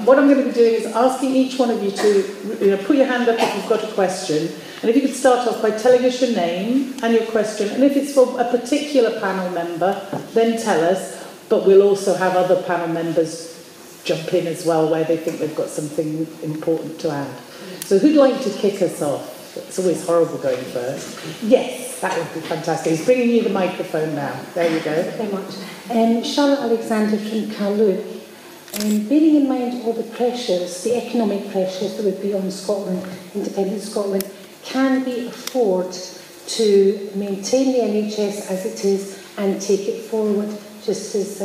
What I'm going to be doing is asking each one of you to put your hand up if you've got a question. And if you could start off by telling us your name and your question. And if it's for a particular panel member, then tell us. But we'll also have other panel members jump in as well where they think they've got something important to add. So who'd like to kick us off? It's always horrible going first. Yes, that would be fantastic. He's bringing you the microphone now. There you go. Thank you very much. Charlotte Alexander from Carluke. Bearing in mind all the pressures, the economic pressures that would be on Scotland, independent Scotland, can we afford to maintain the NHS as it is and take it forward, just as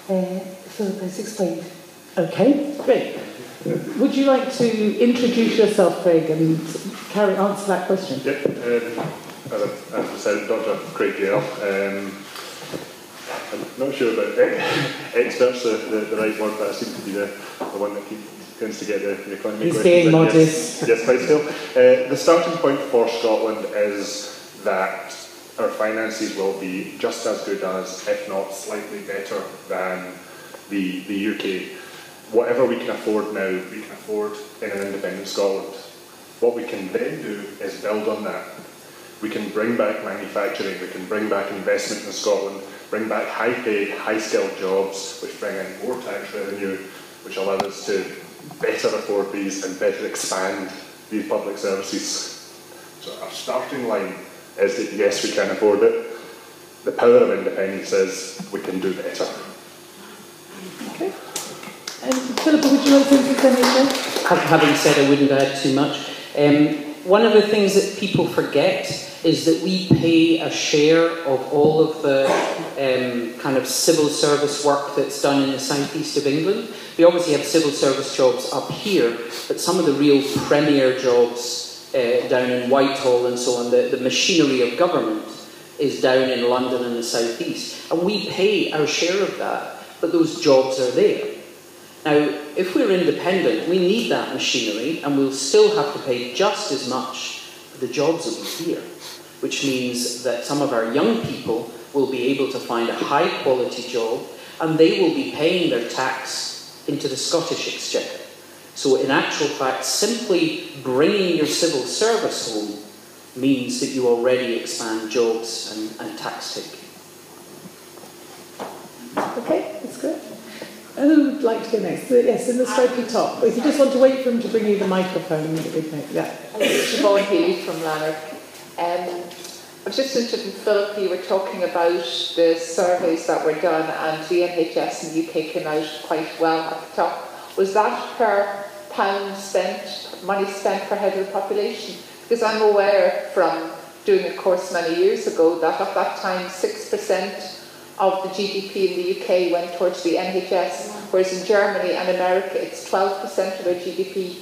Philippa has explained? Okay, great. Would you like to introduce yourself, Craig, and answer that question? Yep. As I said, Dr Craig Dalzell. I'm not sure about experts, the right word, but I seem to be the one that tends to get the economy. He's being modest. Yes, Clydesdale. The starting point for Scotland is that our finances will be just as good as, if not slightly better than, the UK. Whatever we can afford now, we can afford in an independent Scotland. What we can then do is build on that. We can bring back manufacturing, we can bring back investment in Scotland, bring back high-paid, high-skilled jobs, which bring in more tax revenue, which allow us to better afford these and better expand these public services. So our starting line is that yes, we can afford it. The power of independence is we can do better. Okay. Philippa, would you like to say anything? Having said I wouldn't add too much. One of the things that people forget is that we pay a share of all of the kind of civil service work that's done in the southeast of England. We obviously have civil service jobs up here, but some of the real premier jobs down in Whitehall and so on, the machinery of government is down in London and the southeast. And we pay our share of that, but those jobs are there. Now, if we're independent, we need that machinery, and we'll still have to pay just as much for the jobs that we here, which means that some of our young people will be able to find a high-quality job, and they will be paying their tax into the Scottish Exchequer. So in actual fact, simply bringing your civil service home means that you already expand jobs and tax take. Okay, that's good. Who would like to go next? Yes, in the stripy top. If you just want to wait for him to bring you the microphone. Yeah. Suzanne Kimm from Lanark. I was just interested in Philippa, you were talking about the surveys that were done and the NHS in the UK came out quite well at the top. Was that per pound spent, money spent per head of the population? Because I'm aware from doing a course many years ago that at that time 6% of the GDP in the UK went towards the NHS, whereas in Germany and America it's 12% of their GDP.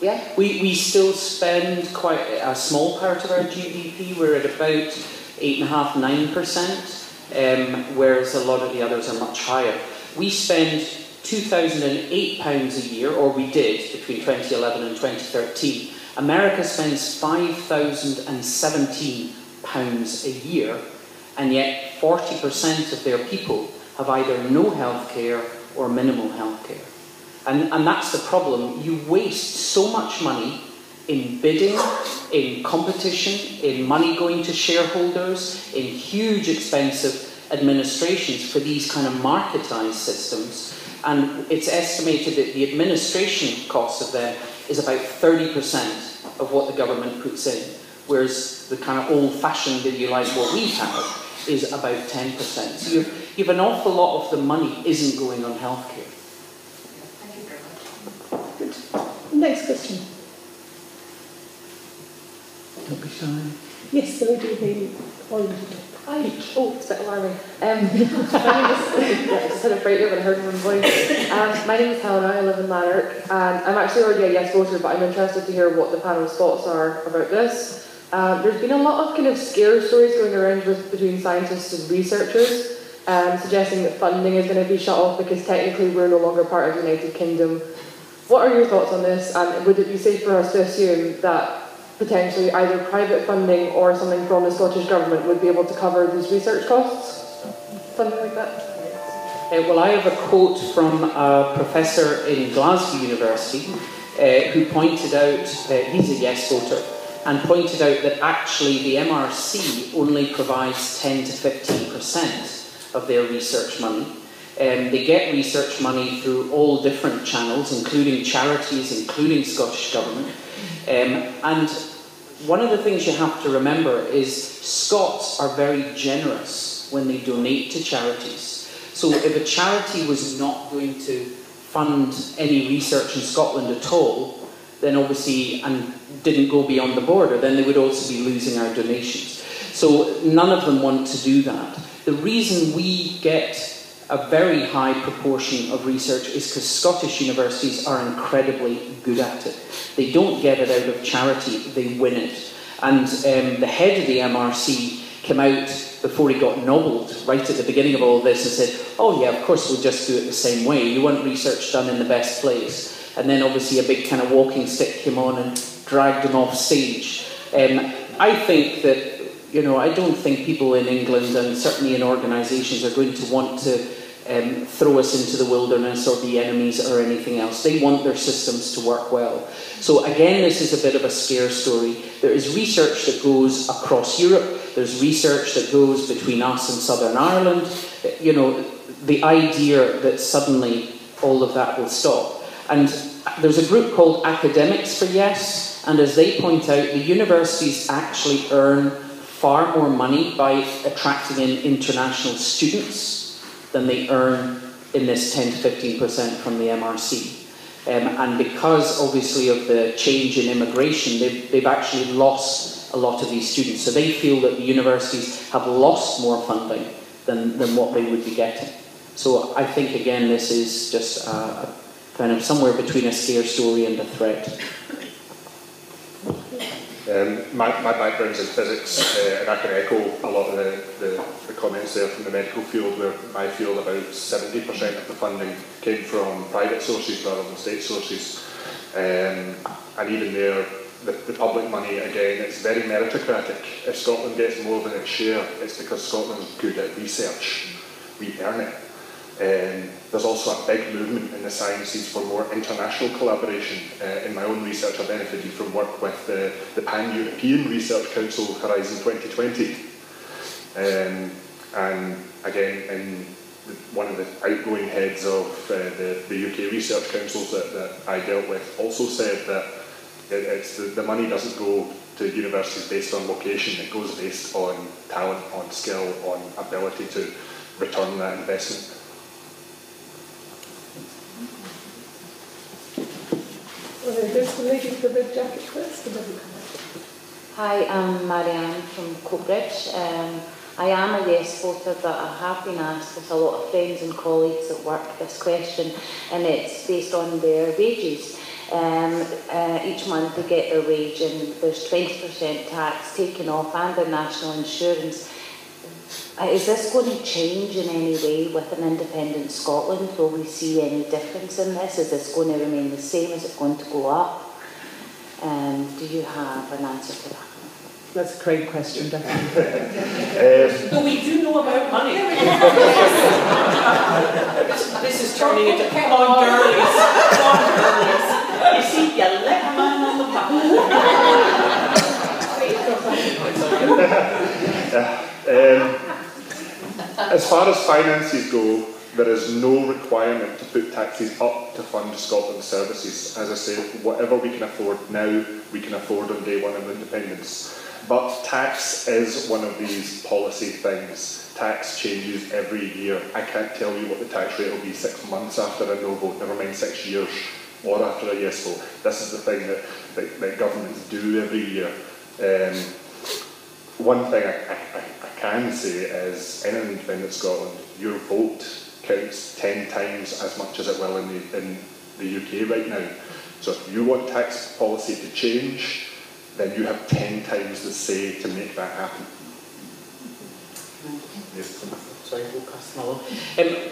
Yeah? We still spend quite a small part of our GDP. We're at about 8.5–9%, whereas a lot of the others are much higher. We spend £2,008 a year, or we did between 2011 and 2013. America spends £5,017 a year, and yet 40% of their people have either no health care or minimal health care. And that's the problem. You waste so much money in bidding, in competition, in money going to shareholders, in huge expensive administrations for these kind of marketised systems. And it's estimated that the administration cost of them is about 30% of what the government puts in, whereas the kind of old-fashioned, if you like, what we have, is about 10%. So you've an awful lot of the money isn't going on healthcare. Thank you very much. Good. Next question. Don't be shy. Yes, the lady with the orange top. Hi. Oh, it's a bit alarming. My name is, I just had a break when I heard my voice. My name is Helena, I live in Lanark, and I'm actually already a Yes voter, but I'm interested to hear what the panel's thoughts are about this. There's been a lot of kind of scare stories going around between scientists and researchers, suggesting that funding is going to be shut off because technically we're no longer part of the United Kingdom. What are your thoughts on this, and would it be safe for us to assume that potentially either private funding or something from the Scottish Government would be able to cover these research costs? Something like that? Well, I have a quote from a professor in Glasgow University who pointed out, he's a Yes voter, and pointed out that actually the MRC only provides 10 to 15% of their research money. They get research money through all different channels, including charities, including Scottish Government. And one of the things you have to remember is Scots are very generous when they donate to charities. So if a charity was not going to fund any research in Scotland at all, then obviously, and didn't go beyond the border, then they would also be losing our donations. So none of them want to do that. The reason we get a very high proportion of research is because Scottish universities are incredibly good at it. They don't get it out of charity, they win it. And the head of the MRC came out before he got nobbled right at the beginning of all this and said, oh yeah, of course we'll just do it the same way. You want research done in the best place. And then obviously a big kind of walking stick came on and dragged him off stage. I think that, you know, I don't think people in England and certainly in organisations are going to want to throw us into the wilderness or be enemies or anything else. They want their systems to work well. So again, this is a bit of a scare story. There is research that goes across Europe. There's research that goes between us and Southern Ireland. You know, the idea that suddenly all of that will stop. And there's a group called Academics for Yes, and as they point out, the universities actually earn far more money by attracting in international students than they earn in this 10 to 15% from the MRC. And because, obviously, of the change in immigration, they've actually lost a lot of these students. So they feel that the universities have lost more funding than what they would be getting. So I think, again, this is just kind of somewhere between a scare story and a threat. My background's in physics, and I can echo a lot of the comments there from the medical field, where I feel about 70% of the funding came from private sources rather than state sources. And even there, the public money, again, it's very meritocratic. If Scotland gets more than its share, it's because Scotland's good at research. We earn it. There's also a big movement in the sciences for more international collaboration. In my own research, I benefited from work with the Pan-European Research Council Horizon 2020. And again, in one of the outgoing heads of the UK research councils that I dealt with also said that the money doesn't go to universities based on location, it goes based on talent, on skill, on ability to return that investment. There's the lady with the red jacket first. Hi, I'm Marianne from Coatbridge. I am a Yes voter, but I have been asked with a lot of friends and colleagues at work this question, and it's based on their wages. Each month they get their wage and there's 20% tax taken off and their national insurance. Is this going to change in any way with an independent Scotland? Will we see any difference in this? Is this going to remain the same? Is it going to go up? Do you have an answer to that? That's a great question, definitely. But we do know about money. This is turning into come on girlies. Come on girlies. You see, you let a man on the back. As far as finances go, there is no requirement to put taxes up to fund Scotland's services. As I say, whatever we can afford now, we can afford on day one of independence. But tax is one of these policy things. Tax changes every year. I can't tell you what the tax rate will be 6 months after a no vote, never mind 6 years, or after a yes vote. This is the thing that governments do every year. One thing I can say is, in an independent Scotland, your vote counts 10 times as much as it will in the UK right now. So if you want tax policy to change, then you have 10 times the say to make that happen. Yes. Sorry,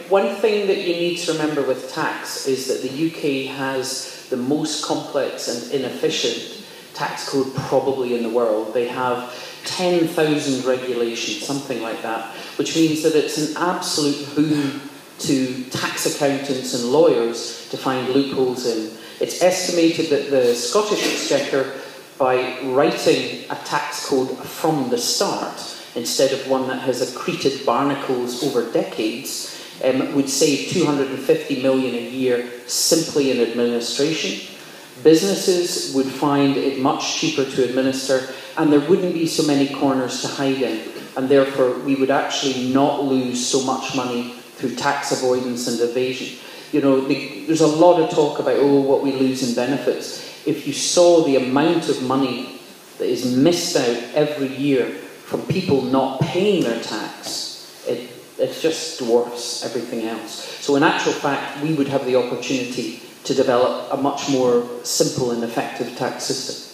one thing that you need to remember with tax is that the UK has the most complex and inefficient tax code probably in the world. They have 10,000 regulations, something like that, which means that it's an absolute boon to tax accountants and lawyers to find loopholes in. It's estimated that the Scottish Exchequer, by writing a tax code from the start, instead of one that has accreted barnacles over decades, would save 250 million a year simply in administration. Businesses would find it much cheaper to administer, and there wouldn't be so many corners to hide in, and therefore we would actually not lose so much money through tax avoidance and evasion. You know, there's a lot of talk about, oh, what we lose in benefits. If you saw the amount of money that is missed out every year from people not paying their tax, it just dwarfs everything else. So in actual fact, we would have the opportunity to develop a much more simple and effective tax system.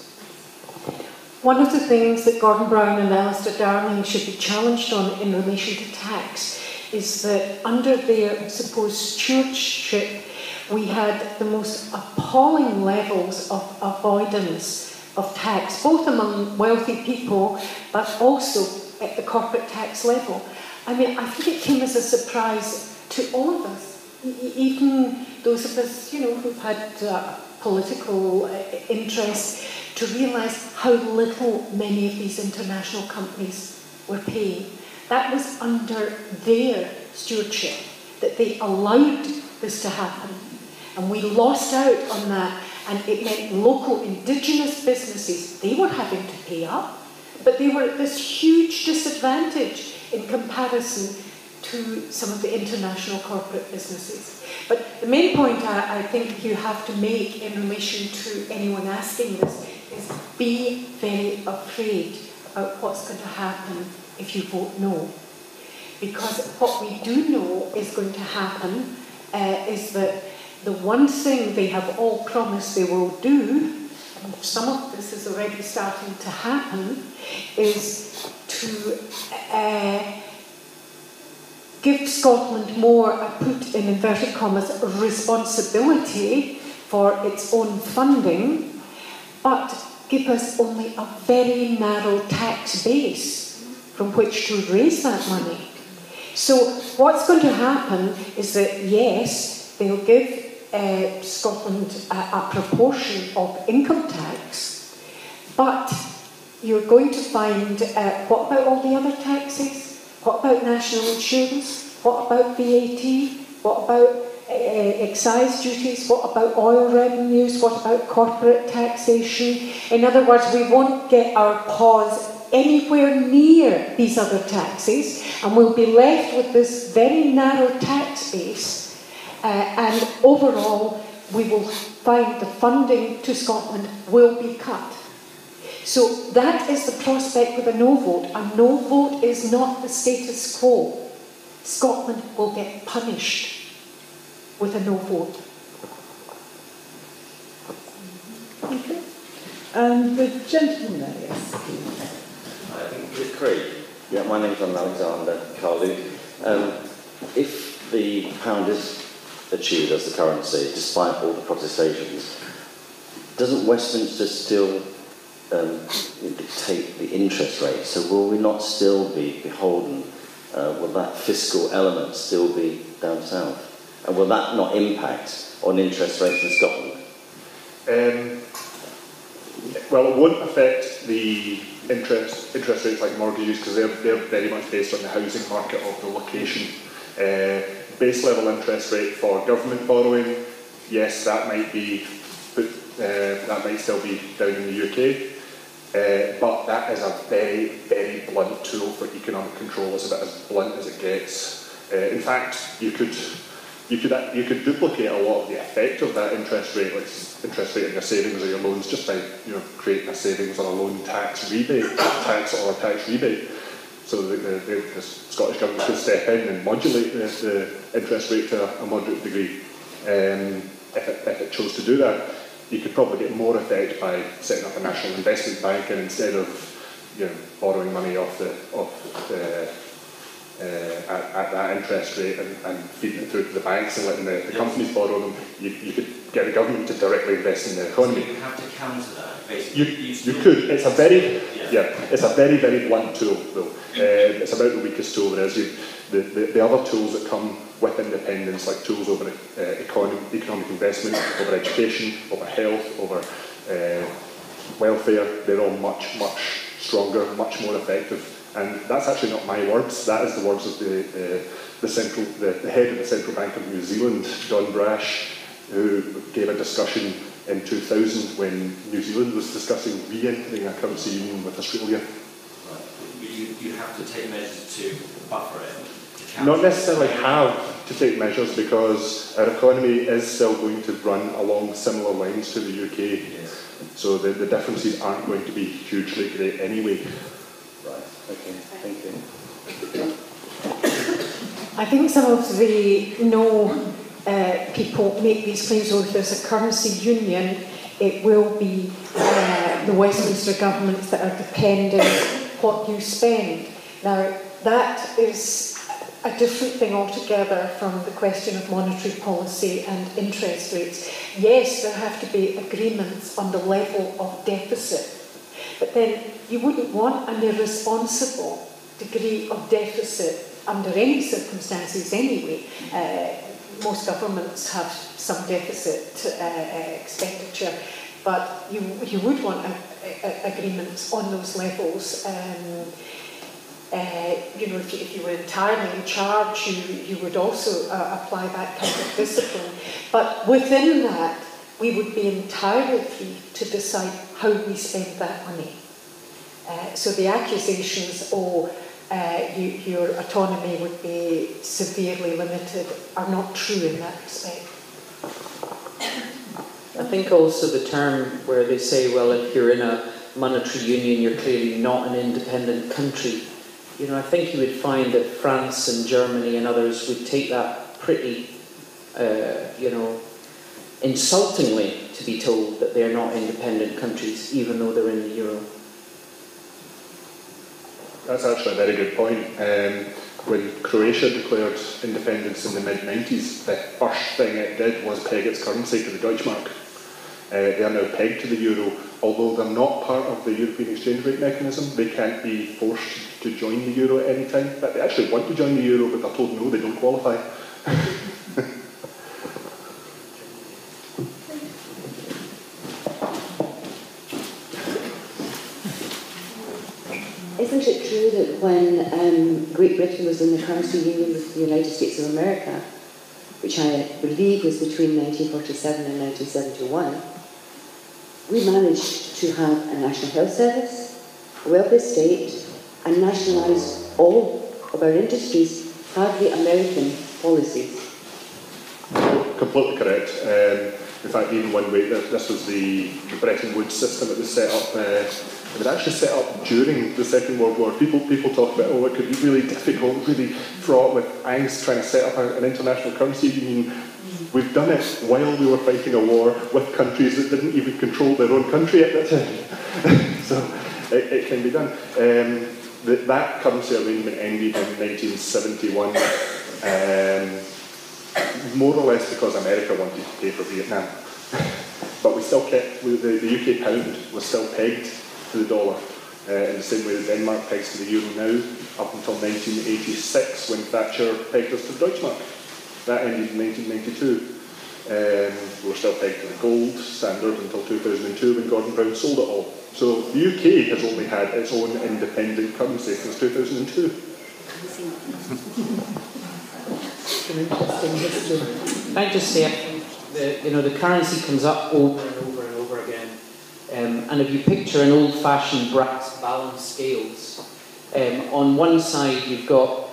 One of the things that Gordon Brown and Alistair Darling should be challenged on in relation to tax is that under their supposed stewardship, we had the most appalling levels of avoidance of tax, both among wealthy people, but also at the corporate tax level. I mean, I think it came as a surprise to all of us, even those of us, you know, who've had political interest, to realise how little many of these international companies were paying. That was under their stewardship, that they allowed this to happen. And we lost out on that, and it meant local indigenous businesses, they were having to pay up, but they were at this huge disadvantage in comparison to some of the international corporate businesses. But the main point I think you have to make in relation to anyone asking this is be very afraid about what's going to happen if you vote no. Because what we do know is going to happen is that the one thing they have all promised they will do, and some of this is already starting to happen, is to give Scotland more, put in inverted commas, responsibility for its own funding, but give us only a very narrow tax base from which to raise that money. So what's going to happen is that, yes, they'll give Scotland a proportion of income tax, but you're going to find, what about all the other taxes? What about national insurance? What about VAT? What about excise duties? What about oil revenues? What about corporate taxation? In other words, we won't get our paws anywhere near these other taxes, and we'll be left with this very narrow tax base, and overall we will find the funding to Scotland will be cut. So that is the prospect with a no vote. A no vote is not the status quo. Scotland will get punished with a no vote. Okay. And the gentleman there, yes. I think with Craig. Yeah, my name's Alexander Carlu. If the pound is achieved as the currency, despite all the protestations, doesn't Westminster still dictate the interest rate? So will we not still be beholden? Will that fiscal element still be down south? And will that not impact on interest rates in Scotland? Well, it won't affect the interest rates like mortgages, because they're very much based on the housing market of the location. Base level interest rate for government borrowing, yes, that might be, that might still be down in the UK, but that is a very, very blunt tool for economic control. It's about as blunt as it gets. In fact, you could duplicate a lot of the effect of that interest rate, like interest rate on your savings or your loans, just by creating a savings or a loan tax rebate, tax rebate. So the Scottish Government could step in and modulate the interest rate to a moderate degree. If it chose to do that, you could probably get more effect by setting up a national investment bank, and instead of borrowing money at that interest rate and feeding it through to the banks and letting the companies borrow them, you could get the government to directly invest in the economy. So you have to counter that, basically. You could. It's a very It's a very, very blunt tool, though. It's about the weakest tool there is. The other tools that come with independence, like tools over economic investment, over education, over health, over welfare, they're all much, much stronger, much more effective. And that's actually not my words. That is the words of the head of the Central Bank of New Zealand, John Brash, who gave a discussion in 2000 when New Zealand was discussing re-entering a currency union with Australia. Right. You have to take measures to buffer it. Not necessarily have to take measures, because our economy is still going to run along similar lines to the UK. Yes. So the differences aren't going to be hugely great anyway. Right, okay, thank you. I think some of the people make these claims, if there's a currency union, it will be the Westminster governments that are depending what you spend. Now, that is a different thing altogether from the question of monetary policy and interest rates. Yes, there have to be agreements on the level of deficit, but then you wouldn't want an irresponsible degree of deficit under any circumstances anyway. Most governments have some deficit expenditure, but you would want agreements on those levels. If you were entirely in charge, you would also apply that kind of discipline. But within that, we would be entirely free to decide how we spend that money. So the accusations, your autonomy would be severely limited, are not true in that respect. I think also the term where they say, well, if you're in a monetary union, you're clearly not an independent country. I think you would find that France and Germany and others would take that pretty, insultingly to be told that they're not independent countries, even though they're in the euro. That's actually a very good point. When Croatia declared independence in the mid-90s, the first thing it did was peg its currency to the Deutschmark. They are now pegged to the euro. Although they're not part of the European exchange rate mechanism, they can't be forced to join the euro at any time. But they actually want to join the euro, but they're told no, they don't qualify. Isn't it true that when Great Britain was in the currency union with the United States of America, which I believe was between 1947 and 1971, we managed to have a national health service, a welfare state, and nationalise all of our industries, hardly American policies. Completely correct. In fact, even one way, this was the Bretton Woods system that was set up. It was actually set up during the Second World War. People talk about, it could be really difficult, really fraught with angst trying to set up an international currency union. We've done it while we were fighting a war with countries that didn't even control their own country at that time. So it can be done. That currency arrangement ended in 1971, more or less because America wanted to pay for Vietnam. But we still kept, the UK pound was still pegged to the dollar, in the same way that Denmark pegs to the euro now, up until 1986 when Thatcher pegged us to the Deutschmark. That ended in 1992. We were still pegged to the gold standard until 2002 when Gordon Brown sold it all. So the UK has only had its own independent currency since 2002. It's an interesting history. Can I just say, I think the currency comes up over and over and over again. And if you picture an old-fashioned brass balance scales, on one side you've got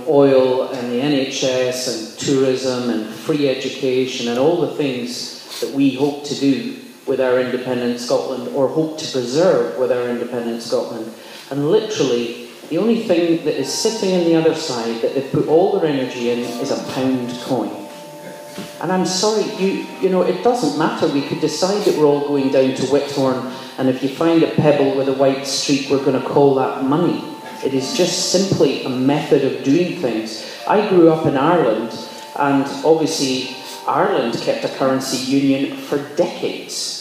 oil and the NHS and tourism and free education and all the things that we hope to do with our independent Scotland, or hope to preserve with our independent Scotland. And literally, the only thing that is sitting on the other side that they've put all their energy in is a pound coin. And I'm sorry, it doesn't matter. We could decide that we're all going down to Whitford, and if you find a pebble with a white streak, we're going to call that money. It is just simply a method of doing things. I grew up in Ireland, and obviously Ireland kept a currency union for decades.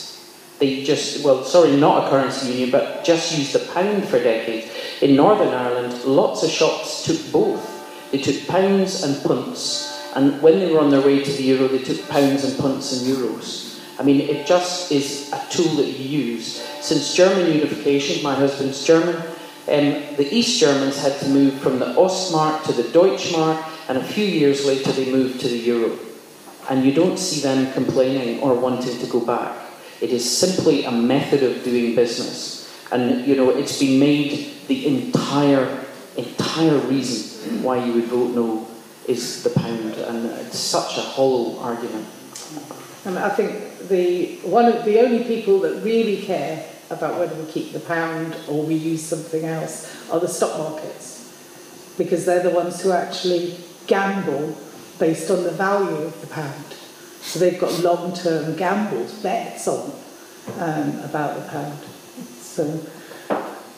They just, well, sorry, not a currency union, but just used the pound for decades. In Northern Ireland, lots of shops took both. They took pounds and punts, and when they were on their way to the euro, they took pounds and punts and euros. I mean, it just is a tool that you use. Since German unification, my husband's German, the East Germans had to move from the Ostmark to the Deutschmark, and a few years later they moved to the euro. And you don't see them complaining or wanting to go back. It is simply a method of doing business. And, you know, it's been made the entire reason why you would vote no is the pound, and it's such a hollow argument. And I think the only people that really care about whether we keep the pound or we use something else are the stock markets, because they're the ones who actually gamble based on the value of the pound. So they've got long-term gambles, bets on about the pound. So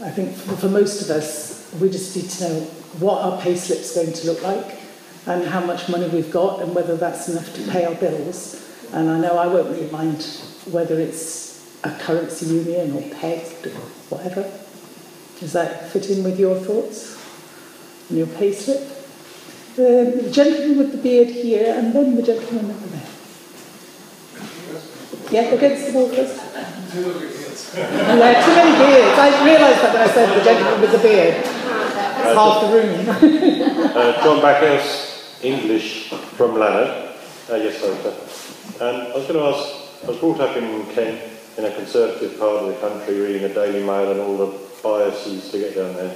I think for most of us, we just need to know what our pay slip's going to look like and how much money we've got and whether that's enough to pay our bills. And I know I won't really mind whether it's a currency union or pegged or whatever. Does that fit in with your thoughts and your pay slip? The gentleman with the beard here, and then the gentleman over there. Yeah, against the wall first. Too many beards. I realised that when I said the gentleman with the beard. It's half the room. John Backhouse, English from Lanark. Yes, sir. I was going to ask, I was brought up in Kent, in a conservative part of the country, reading the Daily Mail and all the biases to get down there.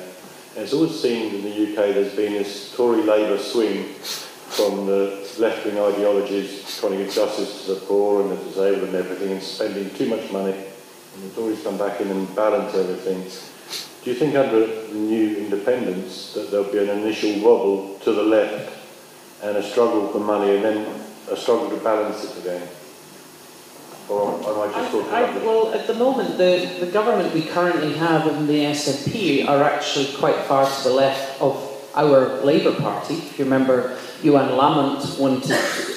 And it's always seemed in the UK there's been this Tory Labour swing from the left-wing ideologies trying to give justice to the poor and the disabled and everything, and spending too much money. And the Tories come back in and balance everything. Do you think under the new independence that there'll be an initial wobble to the left and a struggle for money and then a struggle to balance it again? Or am I just talking about well, at the moment, the government we currently have and the SNP are actually quite far to the left of our Labour Party. If you remember, Johan Lamont wanted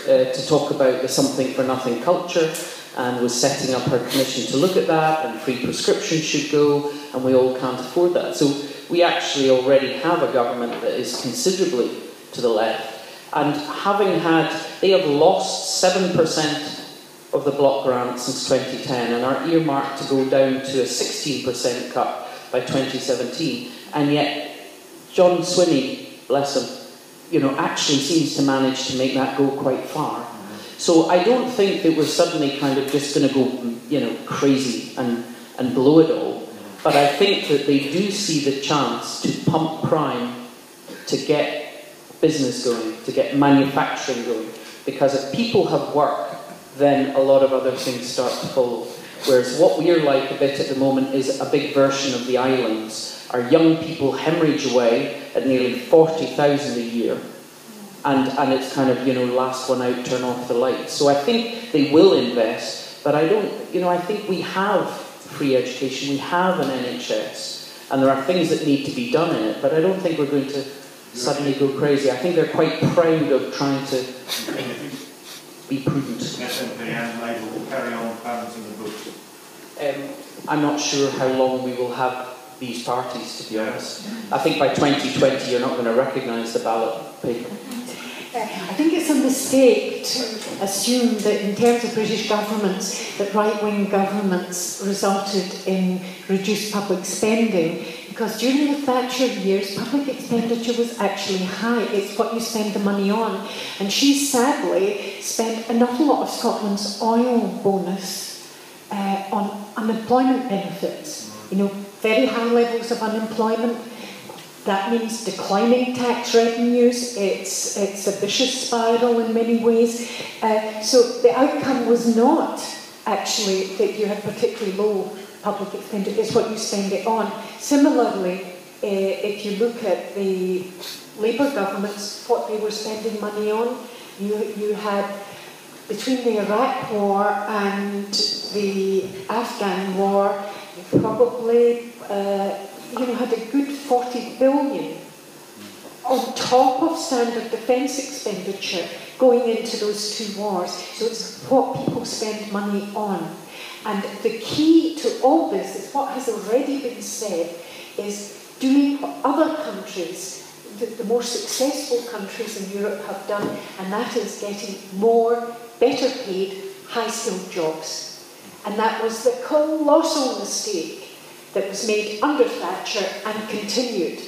to talk about the something for nothing culture and was setting up her commission to look at that, and free prescription should go, and we all can't afford that. So we actually already have a government that is considerably to the left. And they have lost 7% of the block grant since 2010 and are earmarked to go down to a 16% cut by 2017. And yet, John Swinney, bless him, actually seems to manage to make that go quite far. So I don't think that we're suddenly kind of just going to go, crazy and blow it all. But I think that they do see the chance to pump prime to get business going, to get manufacturing going. Because if people have work, then a lot of other things start to follow. Whereas what we're like a bit at the moment is a big version of the islands. Our young people hemorrhage away at nearly 40,000 a year. And it's kind of, last one out, turn off the lights. So I think they will invest, but I think we have free education, we have an NHS, and there are things that need to be done in it, but I don't think we're going to suddenly go crazy. I think they're quite proud of trying to be prudent. SNP and Labour will carry on balancing the books. I'm not sure how long we will have these parties, to be honest. I think by 2020 you're not going to recognise the ballot paper. I think it's a mistake to assume that in terms of British governments, that right-wing governments resulted in reduced public spending, because during the Thatcher years, public expenditure was actually high. It's what you spend the money on. And she sadly spent an awful lot of Scotland's oil bonus on unemployment benefits. Very high levels of unemployment. That means declining tax revenues. It's a vicious spiral in many ways. So the outcome was not actually that you had particularly low public expenditure. It's what you spend it on. Similarly, if you look at the Labour governments, what they were spending money on, you had, between the Iraq War and the Afghan War, you probably had a good 40 billion on top of standard defence expenditure going into those two wars. So it's what people spend money on. And the key to all this is what has already been said, is doing what other countries, the more successful countries in Europe have done, and that is getting more, better paid, high-skilled jobs. And that was the colossal mistake that was made under Thatcher and continued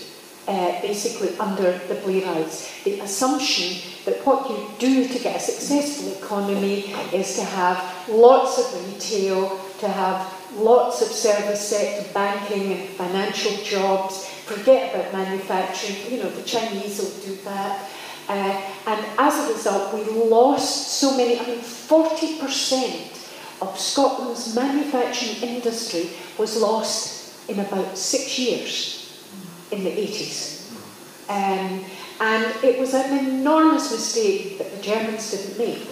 basically under the Blairites. The assumption that what you do to get a successful economy is to have lots of retail, to have lots of service sector, banking and financial jobs, forget about manufacturing, you know, the Chinese will do that. And as a result, we lost so many, 40% of Scotland's manufacturing industry was lost in about 6 years in the 80s. And it was an enormous mistake that the Germans didn't make.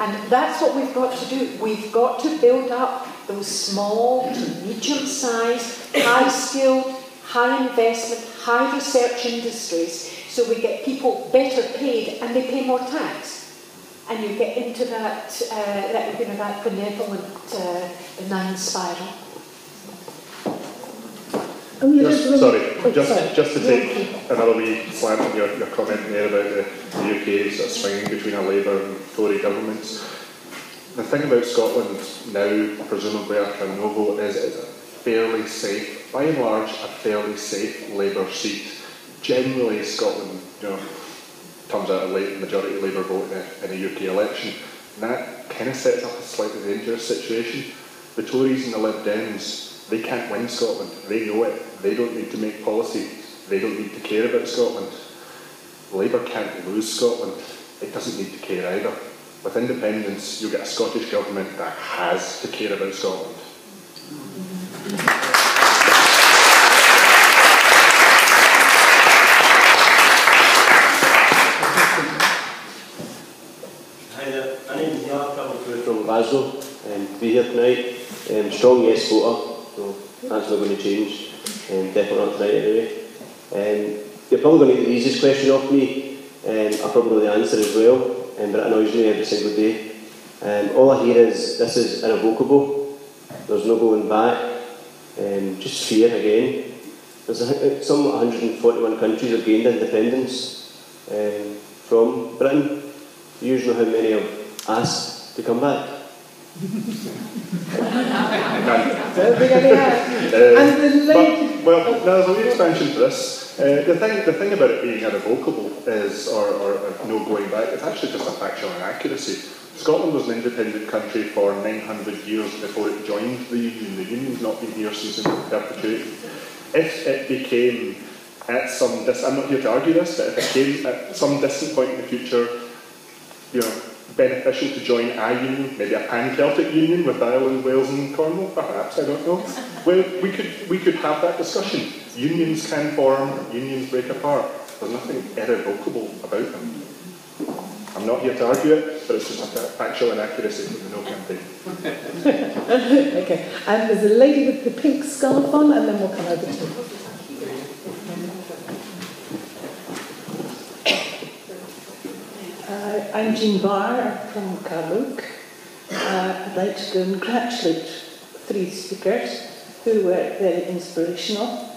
And that's what we've got to do. We've got to build up those small to medium-sized, high-skilled, high-investment, high-research industries so we get people better paid and they pay more tax. And you get into that benevolent benign spiral. Just to take another wee slant on your comment there about the UK sort of swinging between a Labour and Tory governments. The thing about Scotland now, presumably after Novo, is it's a fairly safe, by and large, a fairly safe Labour seat. Generally, Scotland, comes out a late majority Labour vote in a UK election, and that kind of sets up a slightly dangerous situation. The Tories and the Lib Dems, they can't win Scotland. They know it. They don't need to make policy. They don't need to care about Scotland. Labour can't lose Scotland. It doesn't need to care either. With independence, you'll get a Scottish government that has to care about Scotland. Hi there. My name is Mark. I'm from Glasgow. To be here tonight. Strong yes voter. So that's not going to change, definitely not tonight anyway. You're probably going to get the easiest question off me, I probably know the answer as well, but it annoys me every single day. All I hear is, this is irrevocable, there's no going back, just fear again. There's some 141 countries have gained independence from Britain. Do you usually know how many have asked to come back? Well, there's a wee expansion to this. The thing about it being irrevocable is, or no going back, it's actually just a factual inaccuracy. Scotland was an independent country for 900 years before it joined the Union. The Union's not been here since in perpetuity. If it became at some I'm not here to argue this, but if it came at some distant point in the future, beneficial to join a union, maybe a pan-Celtic union with Ireland, Wales and Cornwall, perhaps, I don't know. Well, we could have that discussion. Unions can form, unions break apart. There's nothing irrevocable about them. I'm not here to argue it, but it's just a factual inaccuracy from the No campaign. Okay, and there's a lady with the pink scarf on, and then we'll come over to you. I'm Jean Barr from Carluke. I'd like to congratulate 3 speakers who were very inspirational.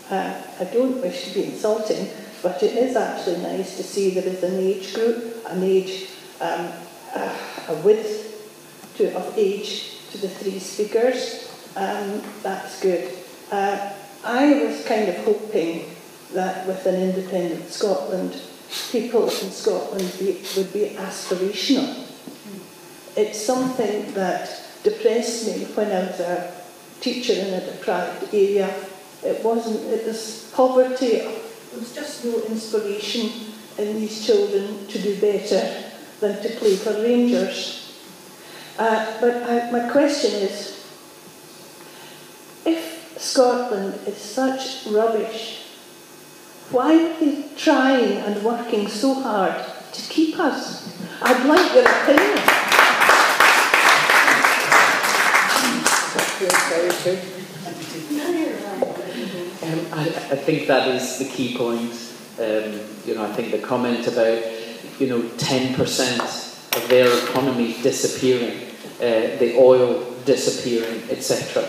I don't wish to be insulting, but it is actually nice to see there is an age group, an age, a width of age to the 3 speakers. That's good. I was kind of hoping that with an independent Scotland, people in Scotland would be aspirational. It's something that depressed me when I was a teacher in a deprived area. It was poverty. There was just no inspiration in these children to do better than to play for Rangers. But my question is, if Scotland is such rubbish, why are they trying and working so hard to keep us? I'd like your opinion. I think that is the key point. I think the comment about 10% of their economy disappearing, the oil disappearing, etc.,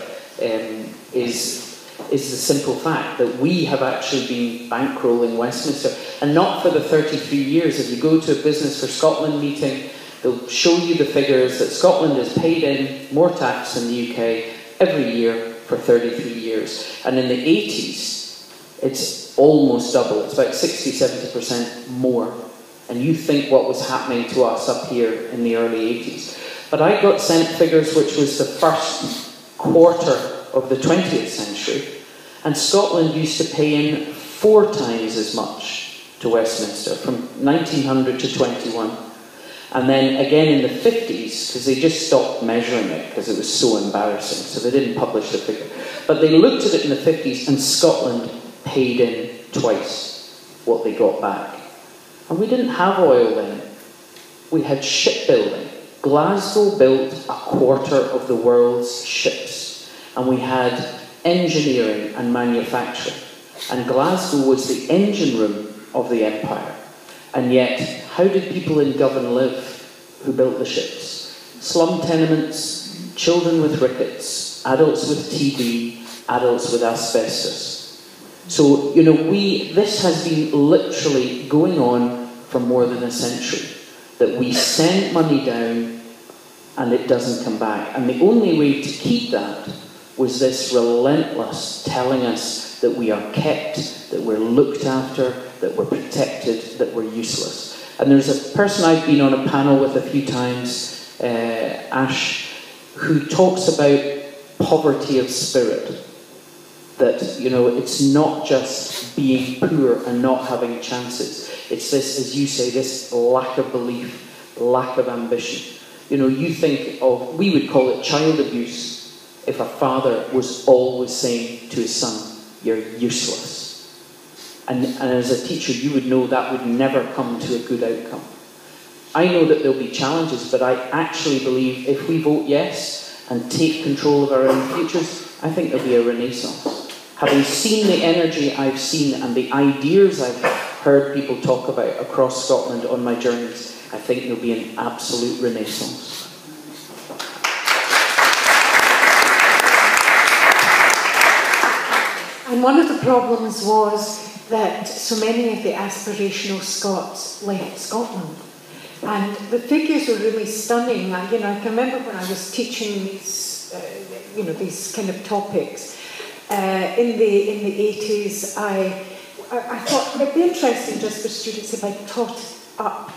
is the simple fact that we have actually been bankrolling Westminster, and not for the 33 years. If you go to a Business for Scotland meeting, they'll show you the figures that Scotland has paid in more tax than the UK every year for 33 years. And in the 80s, it's almost double. It's about 60-70% more. And you think what was happening to us up here in the early 80s. But I got sent figures which was the first quarter of the 20th century, and Scotland used to pay in 4 times as much to Westminster, from 1900 to 21. And then again in the 50s, because they just stopped measuring it because it was so embarrassing, so they didn't publish the figure. But they looked at it in the 50s, and Scotland paid in twice what they got back. And we didn't have oil then. We had shipbuilding. Glasgow built a quarter of the world's ships. And we had engineering and manufacturing. And Glasgow was the engine room of the empire. And yet, how did people in Govan live who built the ships? Slum tenements, children with rickets, adults with TB, adults with asbestos. So, this has been literally going on for more than a century. That we send money down and it doesn't come back. And the only way to keep that was this relentless telling us that we are kept, that we're looked after, that we're protected, that we're useless. And there's a person I've been on a panel with a few times, Ash, who talks about poverty of spirit. That, it's not just being poor and not having chances. It's this, as you say, this lack of belief, lack of ambition. You think of, we would call it child abuse, if a father was always saying to his son, you're useless. And as a teacher, you would know that would never come to a good outcome. I know that there'll be challenges, but I actually believe if we vote yes and take control of our own futures, I think there'll be a renaissance. Having seen the energy I've seen and the ideas I've heard people talk about across Scotland on my journeys, I think there'll be an absolute renaissance. And one of the problems was that so many of the aspirational Scots left Scotland. And the figures were really stunning. I can remember when I was teaching these, these kind of topics in the 80s. I thought it'd be interesting just for students if I taught up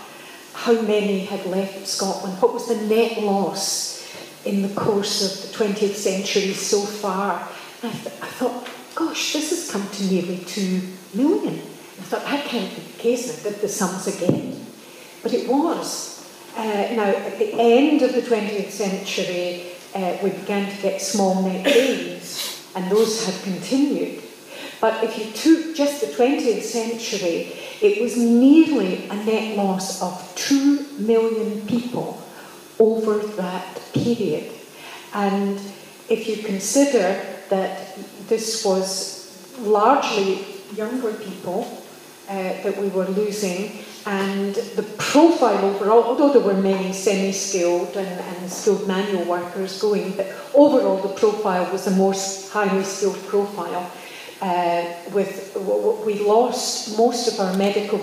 how many had left Scotland. What was the net loss in the course of the 20th century so far? And I thought, gosh, this has come to nearly 2 million. I thought, that can't be the case, and I did the sums again. But it was. Now, at the end of the 20th century, we began to get small net gains, and those have continued. But if you took just the 20th century, it was nearly a net loss of 2 million people over that period. And if you consider that this was largely younger people that we were losing, and the profile overall, although there were many semi-skilled and skilled manual workers going, but overall the profile was a more highly skilled profile. We lost most of our medical.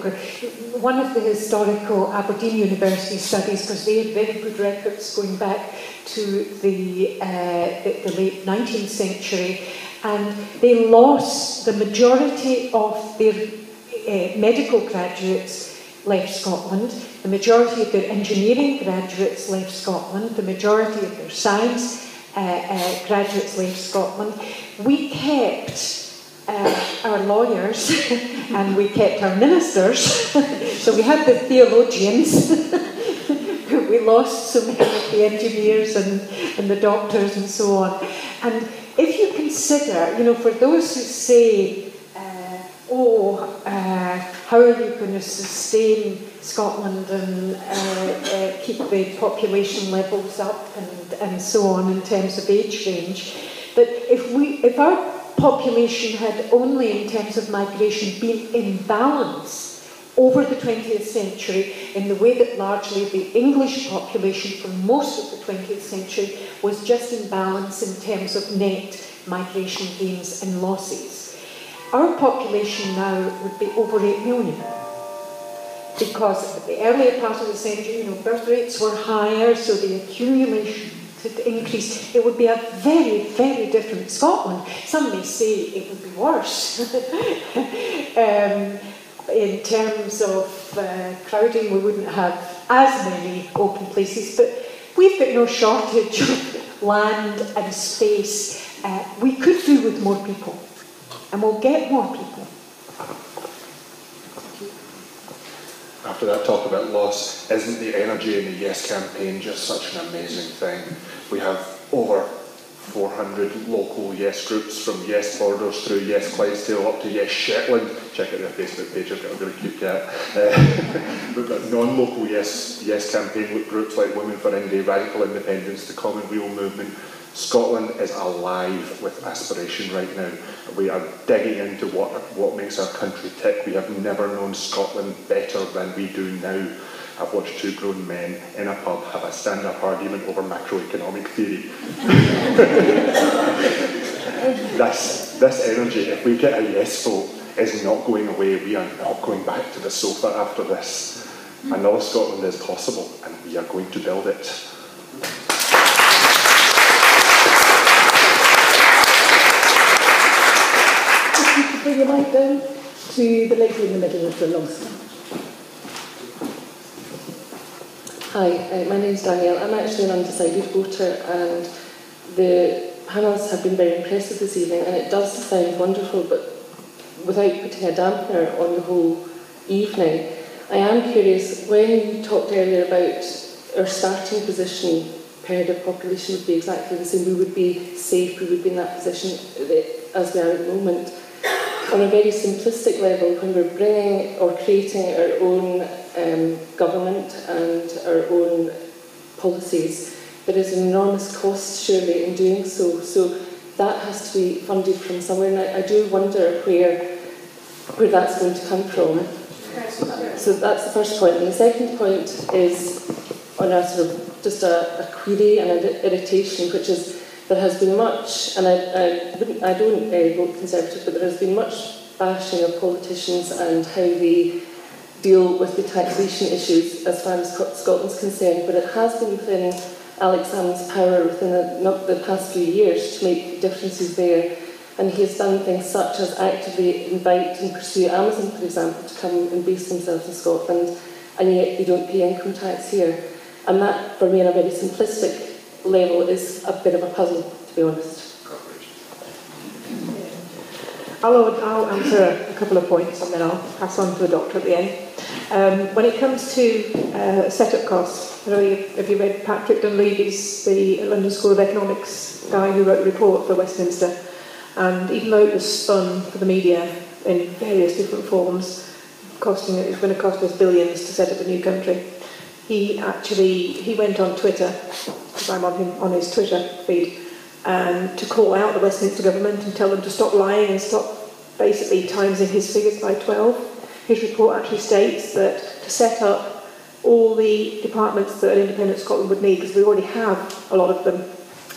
One of the historical Aberdeen University studies, because they had very good records going back to the late 19th century, and they lost the majority of their medical graduates left Scotland, the majority of their engineering graduates left Scotland, the majority of their science graduates left Scotland. We kept our lawyers and we kept our ministers. So we had the theologians. We lost so many of the engineers and the doctors and so on. And if you consider, for those who say, how are you going to sustain Scotland and keep the population levels up and so on in terms of age range, but if our population had only in terms of migration been in balance over the 20th century in the way that largely the English population for most of the 20th century was just in balance in terms of net migration gains and losses. Our population now would be over 8 million. Because at the earlier part of the century, birth rates were higher, so the accumulation could increase. It would be a very, very different Scotland. Some may say it would be worse. In terms of crowding, we wouldn't have as many open places, but we've got no shortage of land and space. We could do with more people, and we'll get more people. After that talk about loss, isn't the energy in the Yes campaign just such an amazing thing? We have over 400 local Yes groups, from Yes Borders through Yes Clydesdale up to Yes Shetland. Check out their Facebook page, I've got a really cute cat. We've got non-local Yes campaign groups like Women for India, Radical Independence, the Commonweal Movement. Scotland is alive with aspiration right now. We are digging into what makes our country tick. We have never known Scotland better than we do now. I've watched two grown men in a pub have a stand-up argument over macroeconomic theory. This energy, if we get a yes vote, is not going away. We are not going back to the sofa after this. Another Scotland is possible, and we are going to build it. Bring your mic down to the lady in the middle of the long stand. Hi, my name is Danielle. I'm actually an undecided voter, and the panels have been very impressive this evening, and it does sound wonderful, but without putting a dampener on the whole evening, I am curious, when you talked earlier about our starting position per head of population would be exactly the same, we would be safe, we would be in that position as we are at the moment. On a very simplistic level, when we're bringing or creating our own government and our own policies, there is an enormous cost, surely, in doing so. So that has to be funded from somewhere. And I do wonder where that's going to come from. So that's the first point. And the second point is on a sort of just a query and an irritation, which is there has been much, and I don't vote Conservative, but there has been much bashing of politicians and how they deal with the taxation issues as far as Scotland's concerned, but it has been within Alex Salmond's power within the past few years to make differences there, and he has done things such as actively invite and pursue Amazon, for example, to come and base themselves in Scotland, and yet they don't pay income tax here. And that, for me, on a very simplistic level, is a bit of a puzzle, to be honest. I'll answer a couple of points and then I'll pass on to the doctor at the end. When it comes to set-up costs, have you read Patrick Dunleavy's, the London School of Economics guy who wrote a report for Westminster? And even though it was spun for the media in various different forms, it's going to cost us billions to set up a new country, he went on Twitter, because I'm on his Twitter feed, to call out the Westminster government and tell them to stop lying and stop basically timesing his figures by 12. His report actually states that to set up all the departments that an independent Scotland would need, because we already have a lot of them,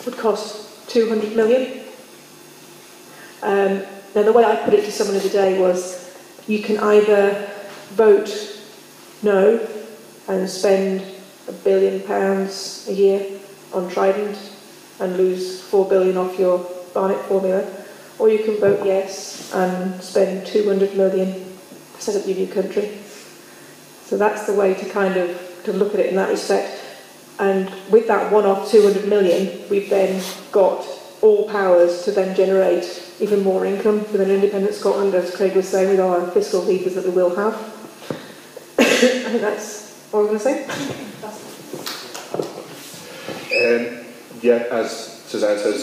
would cost 200 million. Now the way I put it to someone the other day was, you can either vote no and spend £1 billion a year on Trident and lose 4 billion off your Barnett formula, or you can vote yes and spend 200 million to set up your new country. So that's the way to look at it in that respect. And with that one-off 200 million, we've then got all powers to then generate even more income for an independent Scotland, as Craig was saying, with our fiscal levers that we will have. I think that's all I'm going to say. Yeah, as Suzanne says,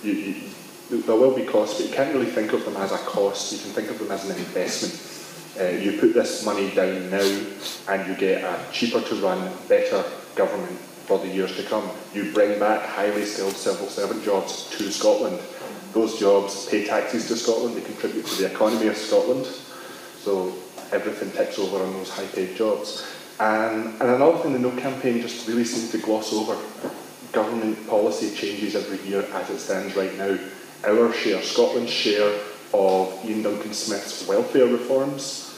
there will be costs, but you can't really think of them as a cost. You can think of them as an investment. You put this money down now and you get a cheaper to run, better government for the years to come. You bring back highly skilled civil servant jobs to Scotland. Those jobs pay taxes to Scotland, they contribute to the economy of Scotland. So everything ticks over on those high-paid jobs. And another thing the No campaign just really seemed to gloss over, government policy changes every year as it stands right now. Our share, Scotland's share of Ian Duncan Smith's welfare reforms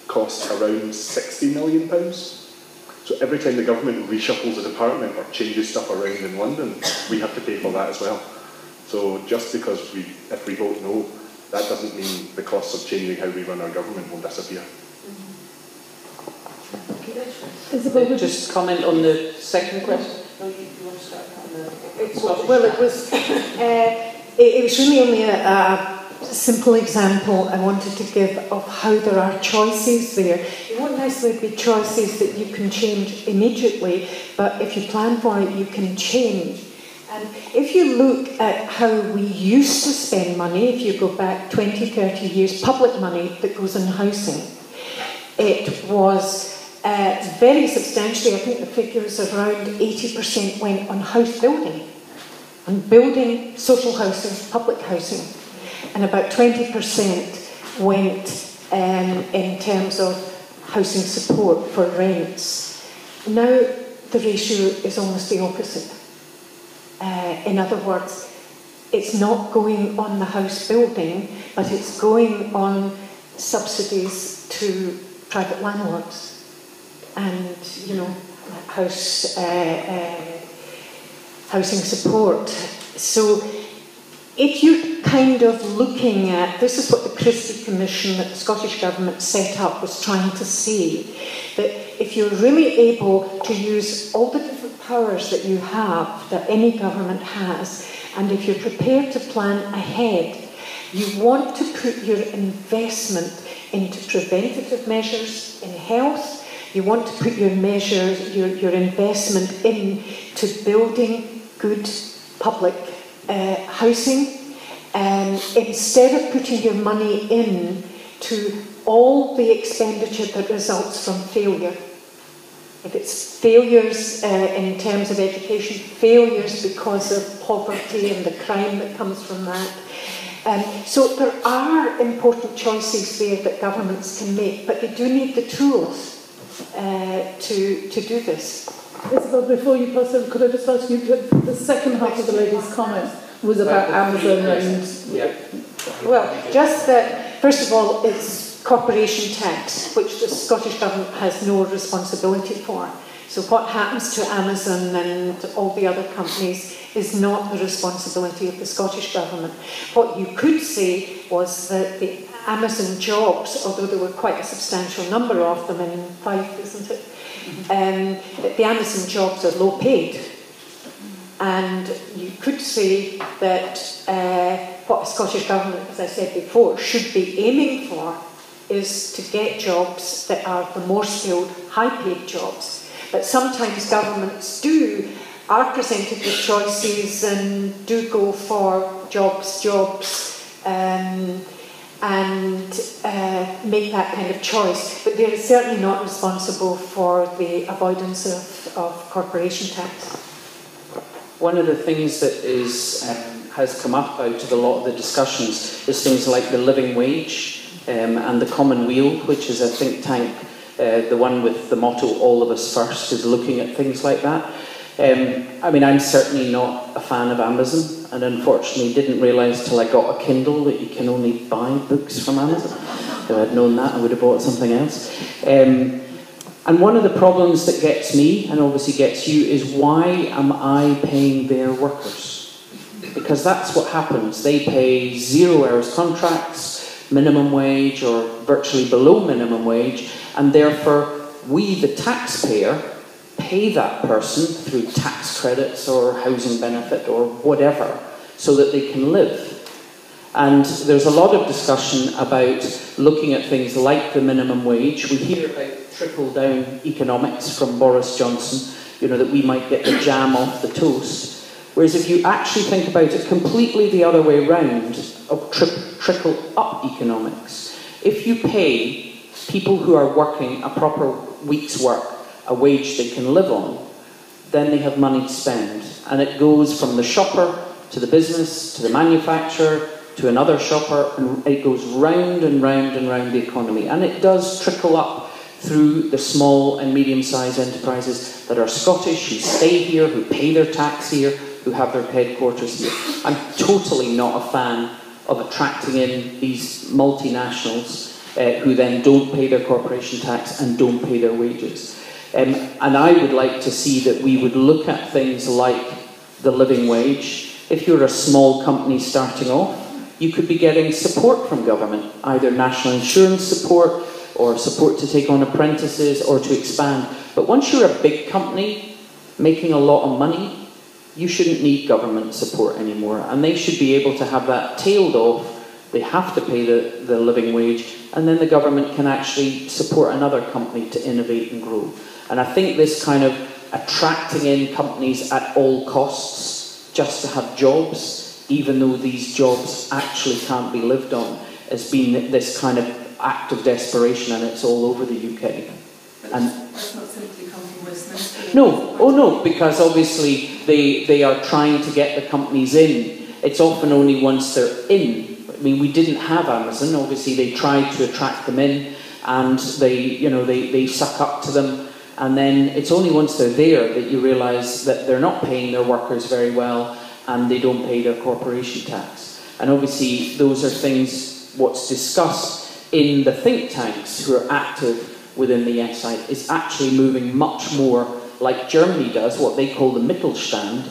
costs around £60 million. So every time the government reshuffles a department or changes stuff around in London, we have to pay for that as well. So just because if we vote no, that doesn't mean the costs of changing how we run our government will disappear. Isobel, just comment on the second question. No, you want to start on the... Well, it was really only a simple example I wanted to give of how there are choices there. It won't necessarily be choices that you can change immediately, but if you plan for it, you can change. And if you look at how we used to spend money, if you go back 20, 30 years, public money that goes in housing, it was very substantially, I think the figures around 80% went on house building, on building social housing, public housing, and about 20% went in terms of housing support for rents. Now the ratio is almost the opposite. In other words, it's not going on the house building, but it's going on subsidies to private landlords and, housing support. So if you're kind of looking at, this is what the Christie Commission that the Scottish Government set up was trying to say, that if you're really able to use all the different powers that you have, that any government has, and if you're prepared to plan ahead, you want to put your investment into preventative measures in health, you want to put your investment into building good public housing, instead of putting your money in to all the expenditure that results from failure. If it's failures in terms of education, failures because of poverty and the crime that comes from that. So there are important choices there that governments can make, but they do need the tools to do this. Isobel, before you pass over, could I just ask you, the second half of the lady's comment was about Amazon and... Yeah. Well, just that, first of all, it's corporation tax, which the Scottish Government has no responsibility for. So what happens to Amazon and all the other companies is not the responsibility of the Scottish Government. What you could say was that the Amazon jobs, although there were quite a substantial number of them in Fife, isn't it? That the Amazon jobs are low paid. And you could say that what the Scottish Government, as I said before, should be aiming for is to get jobs that are the more skilled, high-paid jobs. But sometimes governments are presented with choices and do go for jobs, and make that kind of choice. But they're certainly not responsible for the avoidance of corporation tax. One of the things that has come up out of a lot of the discussions is things like the living wage and the Common Weal, which is a think tank, the one with the motto "All of us first," is looking at things like that. I'm certainly not a fan of Amazon, and unfortunately didn't realise till I got a Kindle that you can only buy books from Amazon. If I'd known that, I would have bought something else. And one of the problems that gets me, and obviously gets you, is why am I paying their workers? Because that's what happens. They pay 0 hours contracts, minimum wage, or virtually below minimum wage, and therefore we, the taxpayer, pay that person through tax credits or housing benefit or whatever, so that they can live. And there's a lot of discussion about looking at things like the minimum wage. We hear about trickle-down economics from Boris Johnson, that we might get the jam off the toast. Whereas if you actually think about it completely the other way round, of trickle-up economics, if you pay people who are working a proper week's work a wage they can live on, then they have money to spend. And it goes from the shopper to the business, to the manufacturer, to another shopper, and it goes round and round and round the economy. And it does trickle up through the small and medium-sized enterprises that are Scottish, who stay here, who pay their tax here, who have their headquarters here. I'm totally not a fan of attracting in these multinationals who then don't pay their corporation tax and don't pay their wages. And I would like to see that we would look at things like the living wage. If you're a small company starting off, you could be getting support from government, either national insurance support or support to take on apprentices or to expand. But once you're a big company making a lot of money, you shouldn't need government support anymore. And they should be able to have that tailed off. They have to pay the living wage, and then the government can actually support another company to innovate and grow. And I think this kind of attracting in companies at all costs just to have jobs, even though these jobs actually can't be lived on, has been this kind of act of desperation, and it's all over the UK. And that's not simply come from Westminster. no, oh no, because obviously they are trying to get the companies in. It's often only once they're in. I mean, we didn't have Amazon. Obviously, they tried to attract them in, and they suck up to them. And then it's only once they're there that you realise that they're not paying their workers very well, and they don't pay their corporation tax. And obviously, those are things. What's discussed in the think tanks who are active within the Yes side is actually moving much more like Germany does, what they call the Mittelstand,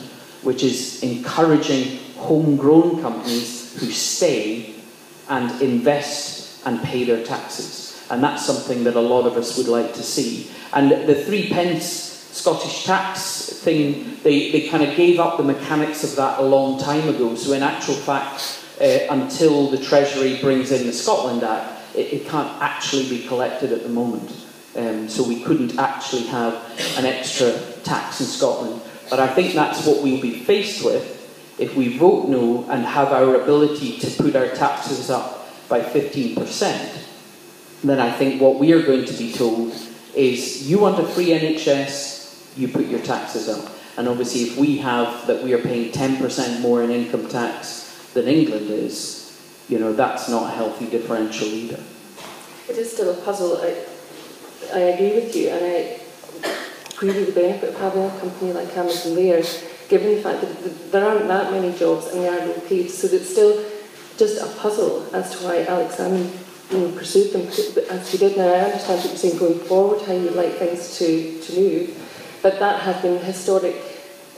which is encouraging homegrown companies who stay and invest and pay their taxes. And that's something that a lot of us would like to see. And the 3p Scottish tax thing, they kind of gave up the mechanics of that a long time ago. So in actual fact, until the Treasury brings in the Scotland Act, it can't actually be collected at the moment. So we couldn't actually have an extra tax in Scotland. But I think that's what we'll be faced with if we vote no and have our ability to put our taxes up by 15%. Then I think what we are going to be told is, you want a free NHS, you put your taxes up. And obviously if we have that we are paying 10% more in income tax than England is, that's not a healthy differential either. It is still a puzzle. I agree with you, and I agree with the benefit of having a company like Amazon there, given the fact that there aren't that many jobs and they are well paid. So it's still just a puzzle as to why Alex Salmon pursued them as he did. Now I understand what you're saying going forward, how you'd like things to move, but that has been a historic